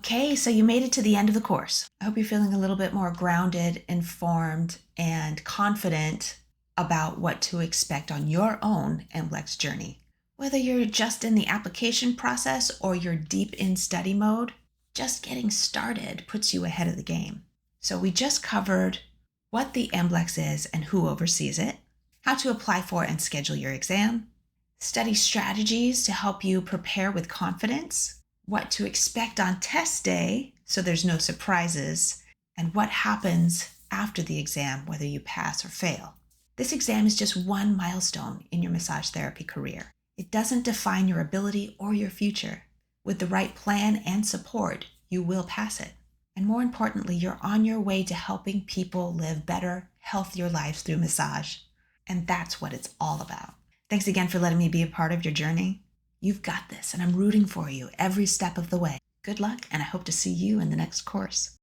Okay, so you made it to the end of the course. I hope you're feeling a little bit more grounded, informed, and confident about what to expect on your own MBLEx journey. Whether you're just in the application process or you're deep in study mode, just getting started puts you ahead of the game. So we just covered what the MBLEx is and who oversees it, how to apply for and schedule your exam, study strategies to help you prepare with confidence, what to expect on test day so there's no surprises, and what happens after the exam, whether you pass or fail. This exam is just one milestone in your massage therapy career. It doesn't define your ability or your future. With the right plan and support, you will pass it. And more importantly, you're on your way to helping people live better, healthier lives through massage. And that's what it's all about. Thanks again for letting me be a part of your journey. You've got this, and I'm rooting for you every step of the way. Good luck, and I hope to see you in the next course.